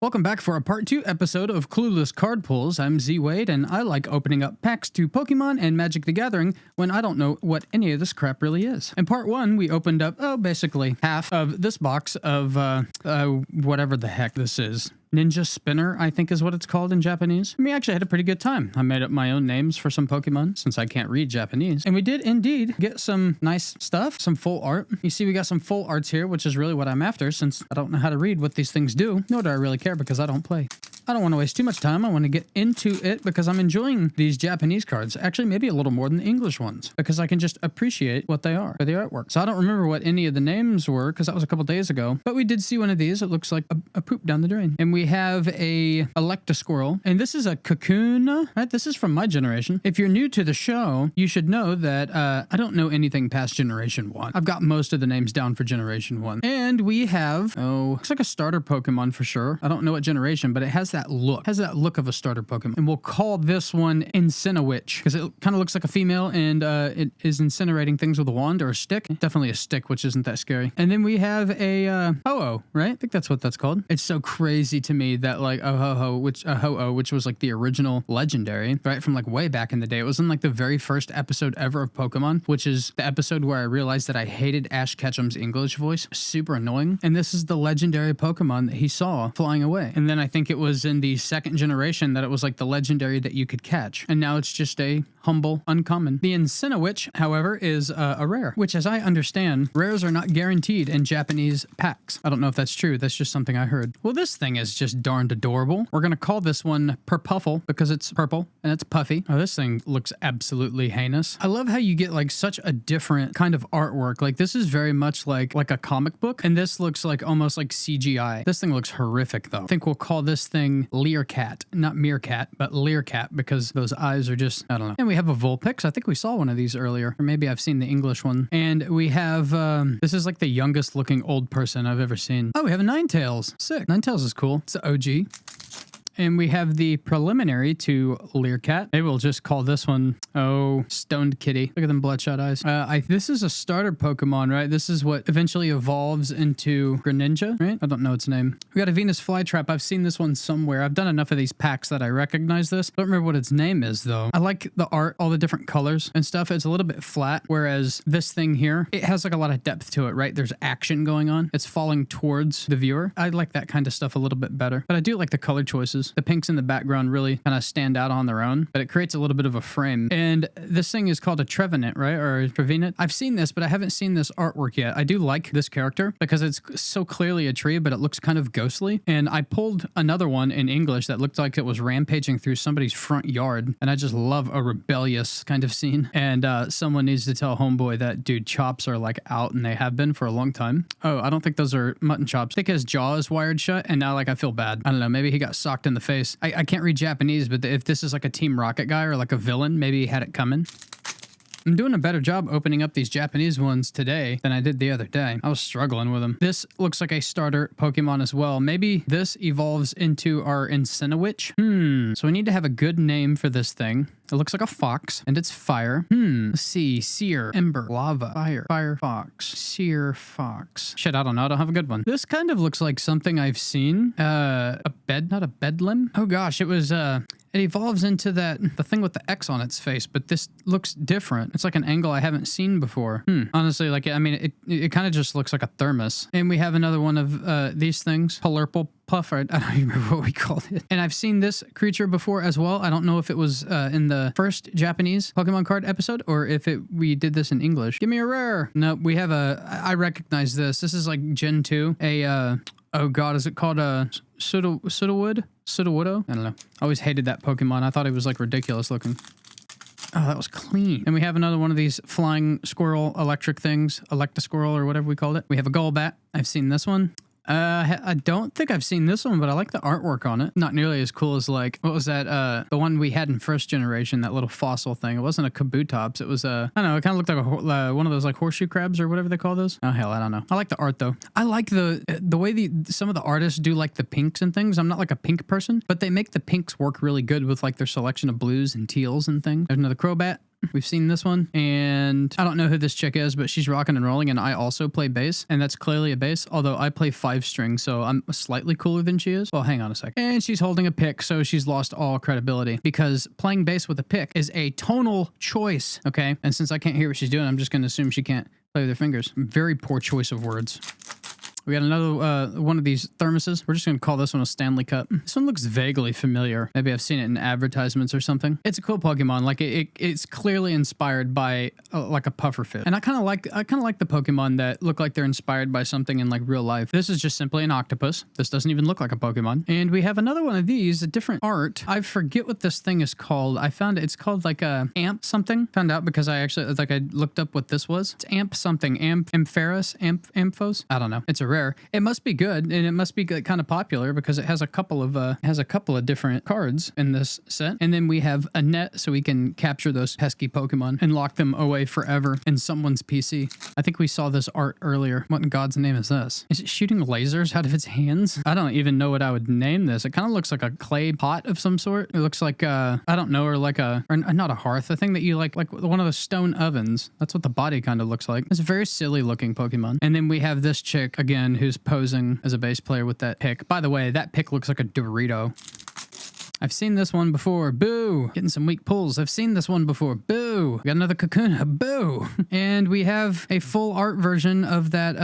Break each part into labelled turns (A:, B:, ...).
A: Welcome back for a part 2 episode of Clueless Card Pulls. I'm ZWade, and I like opening up packs to Pokemon and Magic the Gathering when I don't know what any of this crap really is. In part 1, we opened up, basically half of this box of, whatever the heck this is. Ninja Spinner, I think is what it's called in Japanese. We actually had a pretty good time. I made up my own names for some Pokemon since I can't read Japanese. And we did indeed get some nice stuff, some full art. You see we got some full arts here, which is really what I'm after since I don't know how to read what these things do, nor do I really care because I don't play. I don't want to waste too much time. I want to get into it because I'm enjoying these Japanese cards. Actually, maybe a little more than the English ones because I can just appreciate what they are for the artwork. So I don't remember what any of the names were because that was a couple days ago. But we did see one of these. It looks like a poop down the drain. And we have a Electasquirrel. And this is a Cocoon. Right? This is from my generation. If you're new to the show, you should know that I don't know anything past Generation 1. I've got most of the names down for Generation 1. And we have, looks like a starter Pokemon for sure. I don't know what generation, but it has that look of a starter Pokemon. And we'll call this one Incineroar because it kind of looks like a female and it is incinerating things with a wand or a stick. Definitely a stick, which isn't that scary. And then we have a Ho-Oh, right? I think that's what that's called. It's so crazy to me that like Ho-Oh, which was like the original legendary, right? From like way back in the day. It was in like the very first episode ever of Pokemon, which is the episode where I realized that I hated Ash Ketchum's English voice. Super annoying. And this is the legendary Pokemon that he saw flying away. And then I think it was in the second generation that it was like the legendary that you could catch. And now it's just a humble, uncommon. The Incineroar, however, is a rare, which as I understand, rares are not guaranteed in Japanese packs. I don't know if that's true. That's just something I heard. Well, this thing is just darned adorable. We're going to call this one Purpuffle because it's purple and it's puffy. Oh, this thing looks absolutely heinous. I love how you get like such a different kind of artwork. Like this is very much like a comic book, and this looks like almost like CGI. This thing looks horrific though. I think we'll call this thing Leerkat, not Meerkat, but Leerkat because those eyes are just, I don't know. And we have a Vulpix. I think we saw one of these earlier, or maybe I've seen the English one. And we have, this is like the youngest looking old person I've ever seen. Oh, we have a Ninetales. Sick. Ninetales is cool. It's an OG. And we have the preliminary to Leerkat. Maybe we'll just call this one, Stoned Kitty. Look at them bloodshot eyes. This is a starter Pokemon, right? This is what eventually evolves into Greninja, right? I don't know its name. We got a Venus Flytrap. I've seen this one somewhere. I've done enough of these packs that I recognize this. Don't remember what its name is, though. I like the art, all the different colors and stuff. It's a little bit flat, whereas this thing here, it has like a lot of depth to it, right? There's action going on. It's falling towards the viewer. I like that kind of stuff a little bit better, but I do like the color choices. The pinks in the background really kind of stand out on their own, but it creates a little bit of a frame. And this thing is called a Trevenant, right? Or a Trevenant. I've seen this, but I haven't seen this artwork yet. I do like this character because it's so clearly a tree, but it looks kind of ghostly. And I pulled another one in English that looked like it was rampaging through somebody's front yard. And I just love a rebellious kind of scene. And someone needs to tell Homeboy that, dude, chops are like out, and they have been for a long time. Oh, I don't think those are mutton chops. I think his jaw is wired shut, and now like I feel bad. I don't know. Maybe he got socked in the face. I can't read Japanese, but if this is like a Team Rocket guy or like a villain, maybe he had it coming. I'm doing a better job opening up these Japanese ones today than I did the other day. I was struggling with them. This looks like a starter Pokemon as well. Maybe this evolves into our Incineroar. So we need to have a good name for this thing. It looks like a fox, and it's fire. Let's see. Seer, Ember, Lava, Fire, Fire, Fox, Seer, Fox. Shit, I don't know. I don't have a good one. This kind of looks like something I've seen. Not a bedlam. Oh gosh, it was, it evolves into the thing with the X on its face, but this looks different. It's like an angle I haven't seen before. Honestly, like, I mean, it kind of just looks like a thermos. And we have another one of these things. Palurple Puff, I don't even remember what we called it. And I've seen this creature before as well. I don't know if it was in the first Japanese Pokemon card episode or if we did this in English. Give me a rare. No, we have I recognize this. This is like Gen 2. Oh god, is it called a Sudowoodo? I don't know. I always hated that Pokemon. I thought it was like ridiculous looking. Oh, that was clean. And we have another one of these flying squirrel electric things, Electasquirrel or whatever we called it. We have a Golbat. I've seen this one. I don't think I've seen this one, but I like the artwork on it. Not nearly as cool as like, what was that? The one we had in first generation, that little fossil thing. It wasn't a Kabutops. It was I don't know. It kind of looked like one of those like horseshoe crabs or whatever they call those. Oh hell, I don't know. I like the art though. I like the way some of the artists do like the pinks and things. I'm not like a pink person, but they make the pinks work really good with like their selection of blues and teals and things. There's another Crobat. We've seen this one. And I don't know who this chick is, but she's rocking and rolling. And I also play bass. And that's clearly a bass, although I play 5-string. So I'm slightly cooler than she is. Well, hang on a sec. And she's holding a pick. So she's lost all credibility because playing bass with a pick is a tonal choice. Okay. And since I can't hear what she's doing, I'm just going to assume she can't play with her fingers. Very poor choice of words. We got another one of these thermoses. We're just going to call this one a Stanley Cup. This one looks vaguely familiar. Maybe I've seen it in advertisements or something. It's a cool Pokemon. Like it's clearly inspired by like a pufferfish. And I kind of like the Pokemon that look like they're inspired by something in like real life. This is just simply an octopus. This doesn't even look like a Pokemon. And we have another one of these, a different art. I forget what this thing is called. I found it's called like a amp something. Found out because I looked up what this was. It's amp something. Ampharis? Amphos? I don't know. It's a rare. It must be good, and it must be kind of popular because it has a couple of different cards in this set. And then we have a net so we can capture those pesky Pokemon and lock them away forever in someone's PC. I think we saw this art earlier. What in God's name is this? Is it shooting lasers out of its hands? I don't even know what I would name this. It kind of looks like a clay pot of some sort. It looks like I don't know, or not a hearth, a thing that you like one of those stone ovens. That's what the body kind of looks like. It's a very silly looking Pokemon. And then we have this chick again who's posing as a bass player with that pick. By the way, that pick looks like a Dorito. I've seen this one before. Boo. Getting some weak pulls. I've seen this one before. Boo. We got another Kakuna. Boo. And we have a full art version of that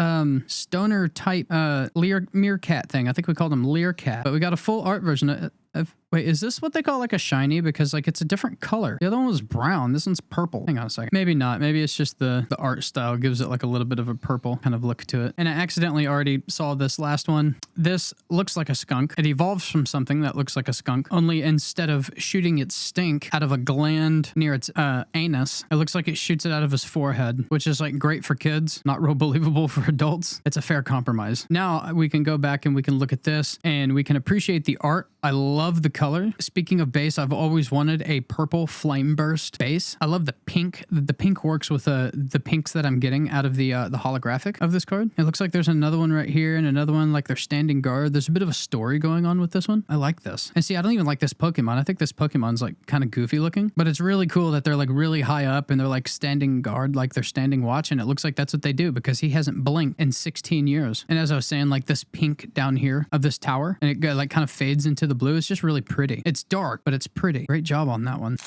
A: stoner type meerkat thing. I think we called him Learcat. But we got a full art version of wait, is this what they call like a shiny? Because like it's a different color. The other one was brown. This one's purple. Hang on a second. Maybe not. Maybe it's just the art style gives it like a little bit of a purple kind of look to it. And I accidentally already saw this last one. This looks like a skunk. It evolves from something that looks like a skunk. Only instead of shooting its stink out of a gland near its anus, it looks like it shoots it out of his forehead, which is like great for kids, not real believable for adults. It's a fair compromise. Now we can go back and we can look at this and we can appreciate the art. I love the color. Speaking of base, I've always wanted a purple flame burst base. I love the pink. The pink works with the pinks that I'm getting out of the holographic of this card. It looks like there's another one right here and another one like they're standing guard. There's a bit of a story going on with this one. I like this. And see, I don't even like this Pokemon. I think this Pokemon's like kind of goofy looking, but it's really cool that they're like really high up and they're like standing guard, like they're standing watch. And it looks like that's what they do because he hasn't blinked in 16 years. And as I was saying, like this pink down here of this tower and it like kind of fades into the blue. It's just really pretty. It's dark, but it's pretty. Great job on that one.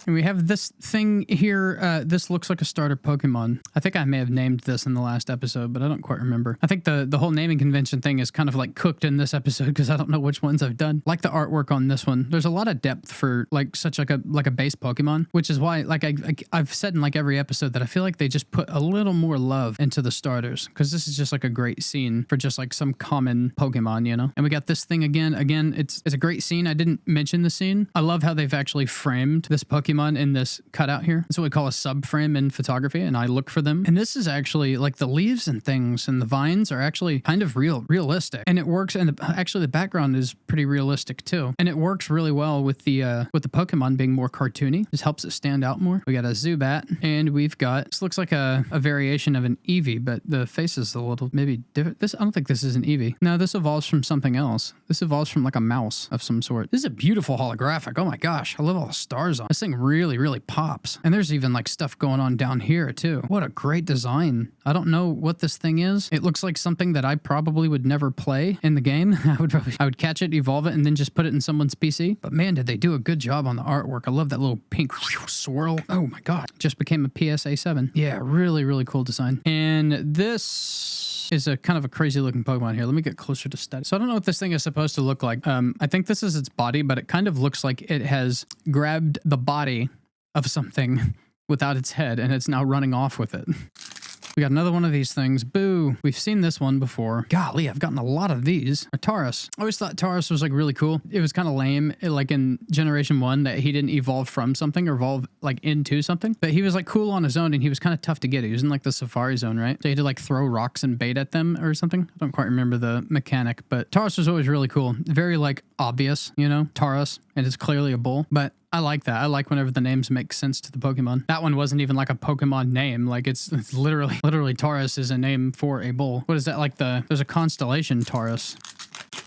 A: And we have this thing here. This looks like a starter Pokemon. I think I may have named this in the last episode, but I don't quite remember. I think the whole naming convention thing is kind of like cooked in this episode because I don't know which ones I've done. Like the artwork on this one. There's a lot of depth for like such like a base Pokemon, which is why like I've said in like every episode that I feel like they just put a little more love into the starters because this is just like a great scene for just like some common Pokemon, you know? And we got this thing again. Again, it's a great scene. I didn't mention the scene. I love how they've actually framed this Pokemon in this cutout here. That's what we call a subframe in photography, and I look for them. And this is actually like the leaves and things and the vines are actually kind of realistic, and it works. And actually the background is pretty realistic too, and it works really well with the Pokemon being more cartoony. Just helps it stand out more. We got a Zubat, and we've got this looks like a variation of an Eevee, but the face is a little maybe different. I don't think this is an Eevee. No, this evolves from something else. This evolves from like a mouse of some sort. This is a beautiful holographic. Oh my gosh, I love all the stars on it. This thing really pops. And there's even like stuff going on down here too. What a great design. I don't know what this thing is. It looks like something that I probably would never play in the game. I would catch it, evolve it, and then just put it in someone's PC. But man, did they do a good job on the artwork. I love that little pink swirl. Oh my god. Just became a PSA 7. Yeah, really cool design. And this is a kind of a crazy looking Pokemon here. Let me get closer to study. So I don't know what this thing is supposed to look like. I think this is its body, but it kind of looks like it has grabbed the body of something without its head and it's now running off with it. We got another one of these things. Boo. We've seen this one before. Golly, I've gotten a lot of these. A Taurus. I always thought Taurus was like really cool. It was kind of lame, like in Generation 1, that he didn't evolve from something or evolve like into something. But he was like cool on his own and he was kind of tough to get. He was in like the Safari Zone, right? So he had to like throw rocks and bait at them or something. I don't quite remember the mechanic, but Taurus was always really cool. Very like obvious, you know, Taurus, and it's clearly a bull. But I like that. I like whenever the names make sense to the Pokemon. That one wasn't even like a Pokemon name. Like it's literally Taurus is a name for a bull. What is that? Like there's a constellation Taurus.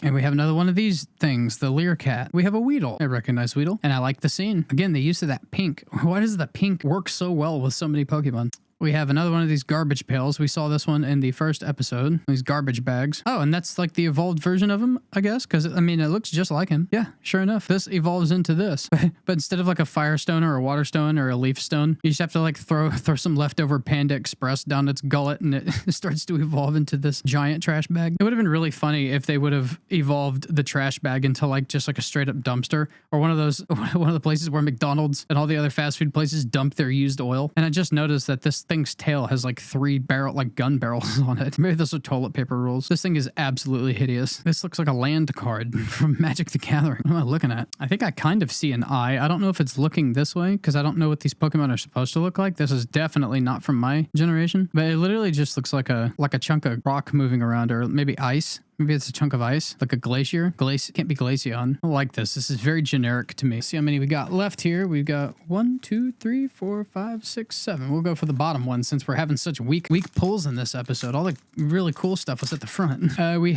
A: And we have another one of these things, the Learcat. We have a Weedle. I recognize Weedle, and I like the scene. Again, the use of that pink. Why does the pink work so well with so many Pokemon? We have another one of these garbage pails. We saw this one in the first episode. These garbage bags. Oh, and that's like the evolved version of him, I guess. Because, I mean, it looks just like him. Yeah, sure enough. This evolves into this. But instead of like a Firestone or a Water Stone or a Leaf Stone, you just have to like throw some leftover Panda Express down its gullet and it starts to evolve into this giant trash bag. It would have been really funny if they would have evolved the trash bag into like just like a straight up dumpster or one of the places where McDonald's and all the other fast food places dump their used oil. And I just noticed that this thing's tail has like 3 gun barrels on it. Maybe those are toilet paper rolls. This thing is absolutely hideous. This looks like a land card from Magic the Gathering. What am I looking at? I think I kind of see an eye. I don't know if it's looking this way because I don't know what these Pokemon are supposed to look like. This is definitely not from my generation, but it literally just looks like a chunk of rock moving around, or maybe ice. Maybe it's a chunk of ice, like a glacier. Can't be Glaceon. I like this. This is very generic to me. See how many we got left here. We've got 1, 2, 3, 4, 5, 6, 7. We'll go for the bottom one since we're having such weak pulls in this episode. All the really cool stuff was at the front. We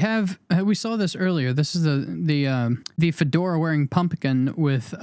A: saw this earlier. This is the fedora wearing pumpkin with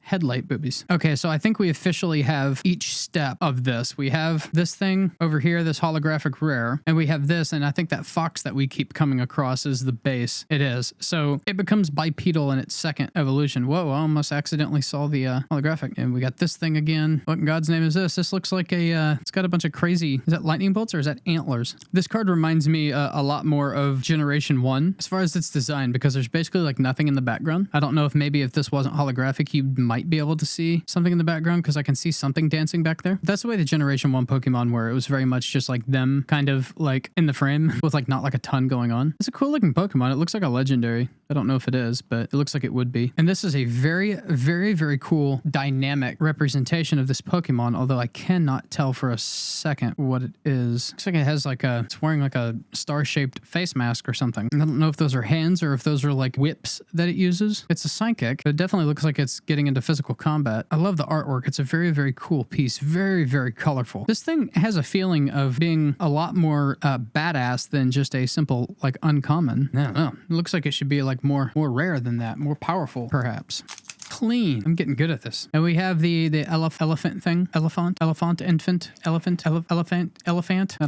A: headlight boobies. Okay, so I think we officially have each step of this. We have this thing over here, this holographic rare, and we have this, and I think that fox that we keep coming across is the base. It is. So it becomes bipedal in its second evolution. Whoa, I almost accidentally saw the holographic. And we got this thing again. What in God's name is this? This looks like it's got a bunch of crazy, is that lightning bolts or is that antlers? This card reminds me a lot more of Generation 1 as far as its design, because there's basically like nothing in the background. I don't know if this wasn't holographic, you might be able to see something in the background because I can see something dancing back there. That's the way the Generation 1 Pokemon were. It was very much just like them kind of like in the frame with like not like a ton going on. It's a cool looking Pokemon. It looks like a legendary. I don't know if it is, but it looks like it would be. And this is a very, very, very cool dynamic representation of this Pokemon, although I cannot tell for a second what it is. Looks like it has like it's wearing like a star-shaped face mask or something. I don't know if those are hands or if those are like whips that it uses. It's a psychic, but it definitely looks like it's getting into physical combat. I love the artwork. It's a very, very cool piece. Very, very colorful. This thing has a feeling of being a lot more badass than just a simple like uncommon. I don't know. It looks like it should be like more rare than that, more powerful perhaps. Clean. I'm getting good at this. And we have the elephant thing. Elephant. I don't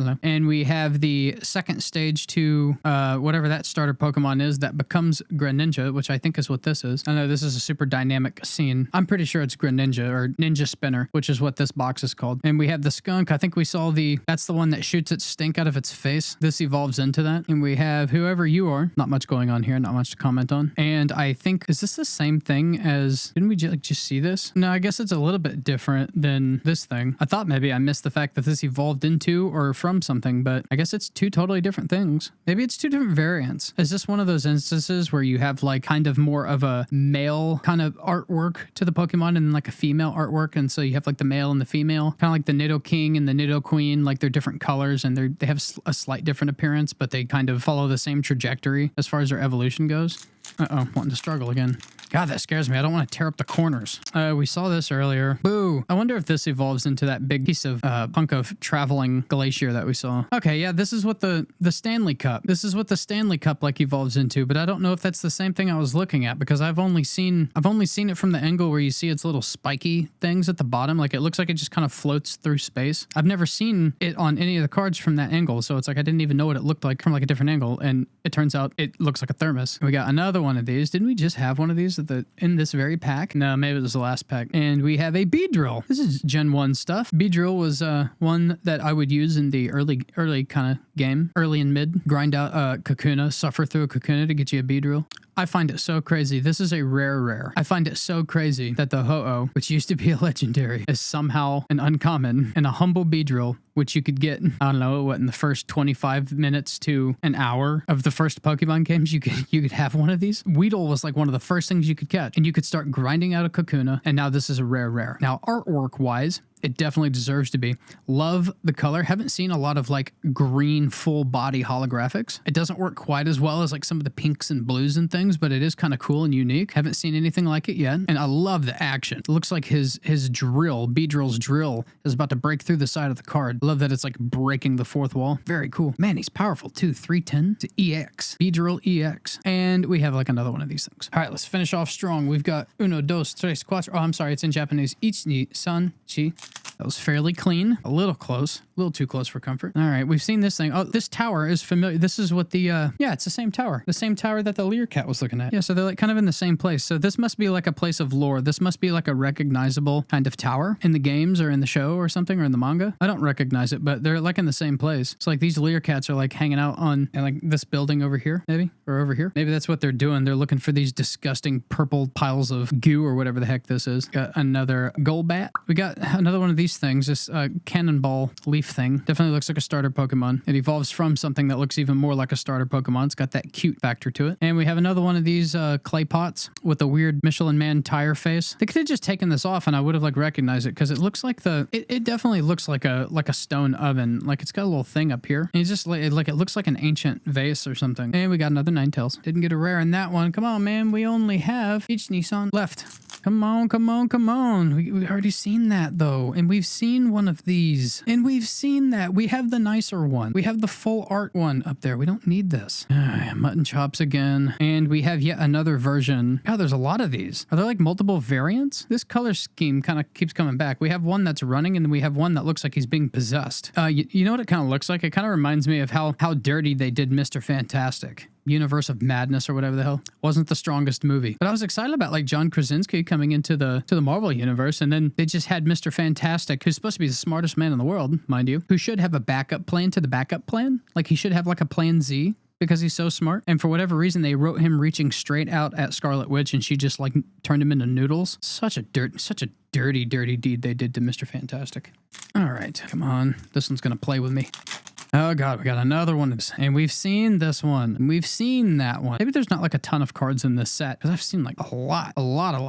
A: know. And we have the second stage to whatever that starter Pokemon is that becomes Greninja, which I think is what this is. I know this is a super dynamic scene. I'm pretty sure it's Greninja or Ninja Spinner, which is what this box is called. And we have the skunk. I think we saw that's the one that shoots its stink out of its face. This evolves into that. And we have whoever you are. Not much going on here. Not much to comment on. And I think, is this the same thing as, didn't we just see this? No, I guess it's a little bit different than this thing. I thought maybe I missed the fact that this evolved into or from something, but I guess it's 2 totally different things. Maybe it's 2 different variants. Is this one of those instances where you have like kind of more of a male kind of artwork to the Pokemon and like a female artwork, and so you have like the male and the female, kind of like the Nidoking and the Nidoqueen, like they're different colors and they have a slight different appearance, but they kind of follow the same trajectory as far as their evolution goes. Uh-oh, wanting to struggle again. God, that scares me. I don't want to tear up the corners. We saw this earlier. Boo. I wonder if this evolves into that big piece of hunk of traveling glacier that we saw. Okay, yeah, this is what the Stanley Cup. This is what the Stanley Cup like evolves into, but I don't know if that's the same thing I was looking at because I've only seen it from the angle where you see its little spiky things at the bottom. Like it looks like it just kind of floats through space. I've never seen it on any of the cards from that angle, so it's like I didn't even know what it looked like from like a different angle, and it turns out it looks like a thermos. We got another one of these. Didn't we just have one of these in this very pack? No, maybe it was the last pack. And we have a Beedrill. This is Gen 1 stuff. Beedrill was one that I would use in the early kind of game, early and mid. Grind out Kakuna, suffer through a Kakuna to get you a Beedrill. I find it so crazy. This is a rare. I find it so crazy that the Ho-Oh, which used to be a legendary, is somehow an uncommon, and a humble Beedrill, which you could get, I don't know, in the first 25 minutes to an hour of the first Pokemon games, you could have one of these. Weedle was like one of the first things you could catch, and you could start grinding out a Kakuna, and now this is a rare. Now, artwork-wise, It definitely deserves to be. Love the color. Haven't seen a lot of like green full body holographics. It doesn't work quite as well as like some of the pinks and blues and things, but it is kind of cool and unique. Haven't seen anything like it yet. And I love the action. It looks like his drill, Beedrill's drill, is about to break through the side of the card. I love that it's like breaking the fourth wall. Very cool. Man, he's powerful too. 310 to EX. Beedrill EX. And we have like another one of these things. All right, let's finish off strong. We've got uno, dos, tres, cuatro. Oh, I'm sorry. It's in Japanese. Ich ni san chi. That was fairly clean. A little close. A little too close for comfort. All right, we've seen this thing. Oh, this tower is familiar. This is what the, yeah, it's the same tower. The same tower that the Learcat was looking at. Yeah, so they're like kind of in the same place. So this must be like a place of lore. This must be like a recognizable kind of tower in the games or in the show or something or in the manga. I don't recognize it, but they're like in the same place. It's like these Learcats are like hanging out on like this building over here, maybe, or over here. Maybe that's what they're doing. They're looking for these disgusting purple piles of goo or whatever the heck this is. Got another Golbat. We got another one of these things, this cannonball leaf thing. Definitely looks like a starter Pokemon. It evolves from something that looks even more like a starter Pokemon. It's got that cute factor to it. And we have another one of these clay pots with a weird Michelin Man tire face. They could have just taken this off and I would have like recognized it because it looks like it definitely looks like a stone oven. Like it's got a little thing up here. And it's just like it looks like an ancient vase or something. And we got another Ninetales. Didn't get a rare in that one. Come on, man. We only have each Nissan left. Come on, come on, come on. We already seen that though. And we've seen one of these. And we've seen that. We have the nicer one. We have the full art one up there. We don't need this. Mutton chops again. And we have yet another version. God, there's a lot of these. Are there like multiple variants? This color scheme kind of keeps coming back. We have one that's running and then we have one that looks like he's being possessed. You know what it kind of looks like? It kind of reminds me of how dirty they did Mr. Fantastic. Universe of Madness or whatever the hell. Wasn't the strongest movie. But I was excited about like John Krasinski coming into the Marvel universe, and then they just had Mr. Fantastic, who's supposed to be the smartest man in the world, mind you, who should have a backup plan to the backup plan. Like he should have like a plan Z because he's so smart. And for whatever reason, they wrote him reaching straight out at Scarlet Witch and she just like turned him into noodles. Such a dirty deed they did to Mr. Fantastic. All right, come on. This one's going to play with me. Oh god, we got another one. And we've seen this one. And we've seen that one. Maybe there's not like a ton of cards in this set, because I've seen like a lot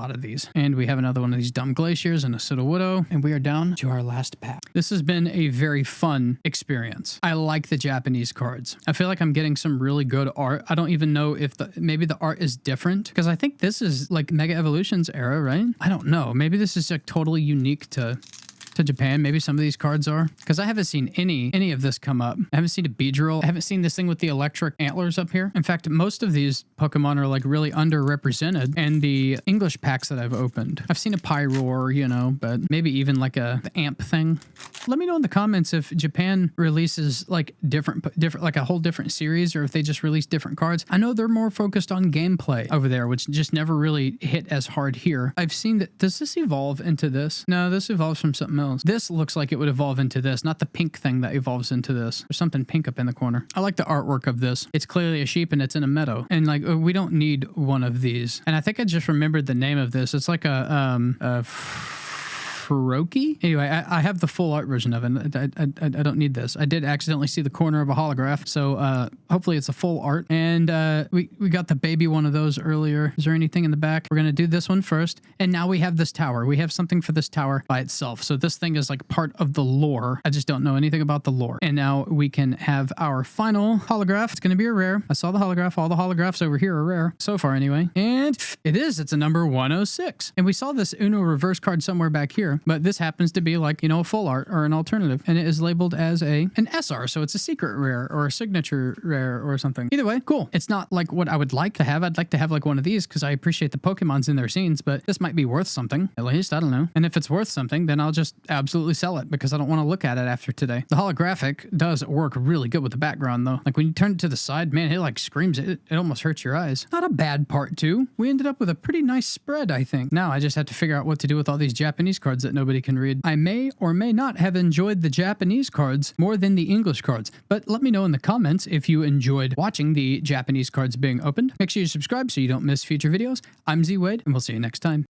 A: of these. And we have another one of these dumb glaciers and a Sudowoodo. And we are down to our last pack. This has been a very fun experience. I like the Japanese cards. I feel like I'm getting some really good art. I don't even know if maybe the art is different, because I think this is like Mega Evolution's era, right? I don't know. Maybe this is like totally unique to Japan. Maybe some of these cards are, because I haven't seen any of this come up. I haven't seen a Beedrill. I haven't seen this thing with the electric antlers up here. In fact, most of these Pokemon are like really underrepresented in the English packs that I've opened. I've seen a Pyroar, you know, but maybe even like the amp thing. Let me know in the comments if Japan releases like different like a whole different series, or if they just release different cards. I know they're more focused on gameplay over there, which just never really hit as hard here. I've seen that. Does this evolve into this? No, this evolves from something else. This looks like it would evolve into this, not the pink thing that evolves into this. There's something pink up in the corner. I like the artwork of this. It's clearly a sheep and it's in a meadow. And like, we don't need one of these. And I think I just remembered the name of this. It's like a Kuroki? Anyway, I have the full art version of it. I don't need this. I did accidentally see the corner of a holograph, so hopefully it's a full art. And we got the baby one of those earlier. Is there anything in the back? We're going to do this one first. And now we have this tower. We have something for this tower by itself. So this thing is like part of the lore. I just don't know anything about the lore. And now we can have our final holograph. It's going to be a rare. I saw the holograph. All the holographs over here are rare. So far anyway. And it is. It's a number 106. And we saw this Uno reverse card somewhere back here. But this happens to be like, you know, a full art or an alternative. And it is labeled as an SR. So it's a secret rare or a signature rare or something. Either way, cool. It's not like what I would like to have. I'd like to have like one of these because I appreciate the Pokemons in their scenes, but this might be worth something. At least, I don't know. And if it's worth something, then I'll just absolutely sell it because I don't want to look at it after today. The holographic does work really good with the background though. Like when you turn it to the side, man, it like screams. It almost hurts your eyes. Not a bad part two. We ended up with a pretty nice spread, I think. Now I just have to figure out what to do with all these Japanese cards that nobody can read. I may or may not have enjoyed the Japanese cards more than the English cards, but let me know in the comments if you enjoyed watching the Japanese cards being opened. Make sure you subscribe so you don't miss future videos. I'm ZWade, and we'll see you next time.